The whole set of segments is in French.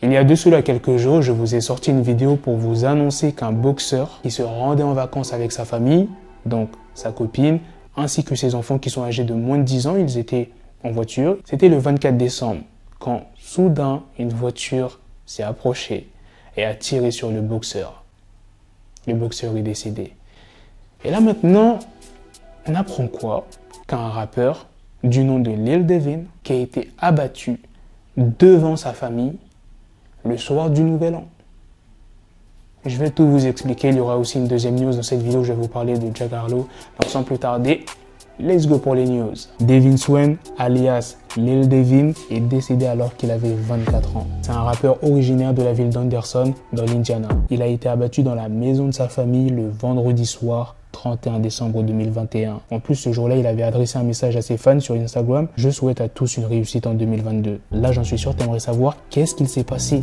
Il y a de cela quelques jours, je vous ai sorti une vidéo pour vous annoncer qu'un boxeur qui se rendait en vacances avec sa famille, donc sa copine, ainsi que ses enfants qui sont âgés de moins de 10 ans, ils étaient en voiture. C'était le 24 décembre, quand soudain, une voiture s'est approchée et a tiré sur le boxeur. Le boxeur est décédé. Et là maintenant, on apprend quoi? Qu'un rappeur du nom de Lil Devin, qui a été abattu devant sa famille le soir du Nouvel An. Je vais tout vous expliquer. Il y aura aussi une deuxième news dans cette vidéo. Je vais vous parler de Jack Harlow. Donc sans plus tarder, let's go pour les news. Devin Swain, alias Lil Devin, est décédé alors qu'il avait 24 ans. C'est un rappeur originaire de la ville d'Anderson, dans l'Indiana. Il a été abattu dans la maison de sa famille le vendredi soir 31 décembre 2021. En plus, ce jour-là, il avait adressé un message à ses fans sur Instagram. Je souhaite à tous une réussite en 2022. Là, j'en suis sûr, tu aimerais savoir qu'est-ce qu'il s'est passé.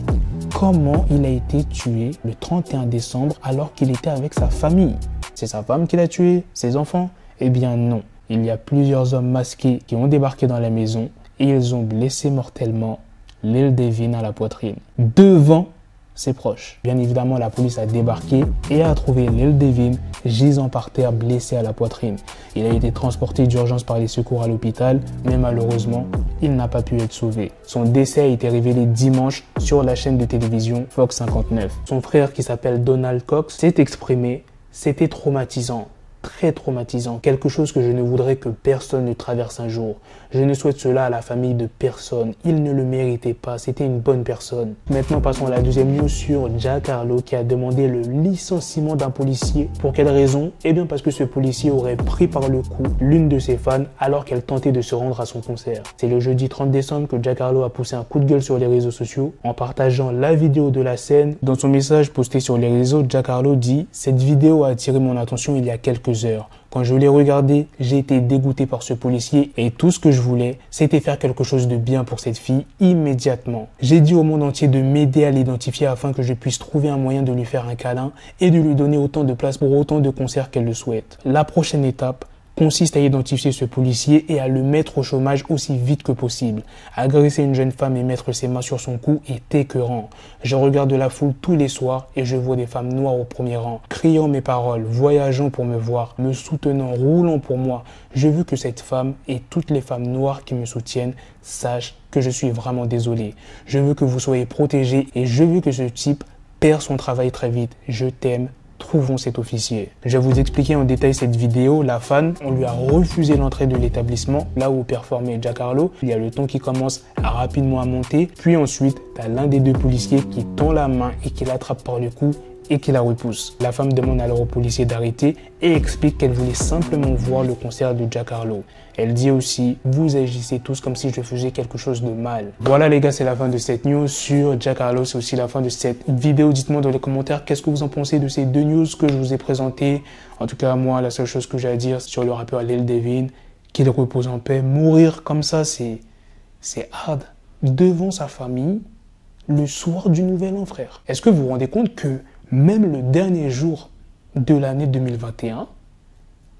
Comment il a été tué le 31 décembre alors qu'il était avec sa famille? C'est sa femme qui l'a tué? Ses enfants? Eh bien non. Il y a plusieurs hommes masqués qui ont débarqué dans la maison et ils ont blessé mortellement Lil Devin à la poitrine, devant ses proches. Bien évidemment, la police a débarqué et a trouvé Lil Devin gisant par terre, blessé à la poitrine. Il a été transporté d'urgence par les secours à l'hôpital, mais malheureusement, il n'a pas pu être sauvé. Son décès a été révélé dimanche sur la chaîne de télévision Fox 59. Son frère, qui s'appelle Donald Cox, s'est exprimé. C'était traumatisant. Très traumatisant, quelque chose que je ne voudrais que personne ne traverse un jour. Je ne souhaite cela à la famille de personne. Il ne le méritait pas, c'était une bonne personne. Maintenant, passons à la deuxième news sur Jack Harlow qui a demandé le licenciement d'un policier. Pour quelle raison? Eh bien parce que ce policier aurait pris par le cou l'une de ses fans alors qu'elle tentait de se rendre à son concert. C'est le jeudi 30 décembre que Jack Harlow a poussé un coup de gueule sur les réseaux sociaux en partageant la vidéo de la scène. Dans son message posté sur les réseaux, Jack Harlow dit « Cette vidéo a attiré mon attention il y a quelques heures. Quand je l'ai regardé, j'ai été dégoûté par ce policier et tout ce que je voulais, c'était faire quelque chose de bien pour cette fille immédiatement. J'ai dit au monde entier de m'aider à l'identifier afin que je puisse trouver un moyen de lui faire un câlin et de lui donner autant de place pour autant de concerts qu'elle le souhaite. La prochaine étape consiste à identifier ce policier et à le mettre au chômage aussi vite que possible. Agresser une jeune femme et mettre ses mains sur son cou est écœurant. Je regarde la foule tous les soirs et je vois des femmes noires au premier rang, criant mes paroles, voyageant pour me voir, me soutenant, roulant pour moi. Je veux que cette femme et toutes les femmes noires qui me soutiennent sachent que je suis vraiment désolé. Je veux que vous soyez protégés et je veux que ce type perd son travail très vite. Je t'aime. Trouvons cet officier. Je vais vous expliquer en détail cette vidéo. La fan, on lui a refusé l'entrée de l'établissement, là où performait Jack Harlow. Il y a le ton qui commence rapidement à monter. Puis ensuite, tu as l'un des deux policiers qui tend la main et qui l'attrape par le cou et qui la repousse. La femme demande alors au policier d'arrêter et explique qu'elle voulait simplement voir le concert de Jack Harlow. Elle dit aussi « Vous agissez tous comme si je faisais quelque chose de mal ». Voilà les gars, c'est la fin de cette news sur Jack Harlow. C'est aussi la fin de cette vidéo. Dites-moi dans les commentaires qu'est-ce que vous en pensez de ces deux news que je vous ai présentées. En tout cas, moi, la seule chose que j'ai à dire sur le rappeur Lil Devin, qu'il repose en paix. Mourir comme ça, c'est hard. Devant sa famille, le soir du Nouvel An, frère. Est-ce que vous vous rendez compte que même le dernier jour de l'année 2021,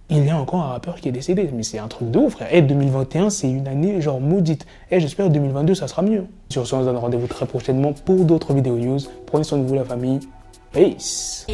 il y a encore un rappeur qui est décédé. Mais c'est un truc de ouf, frère. Et 2021, c'est une année genre maudite. Et j'espère que 2022, ça sera mieux. Sur ce, on se donne rendez-vous très prochainement pour d'autres vidéos news. Prenez soin de vous, la famille. Peace.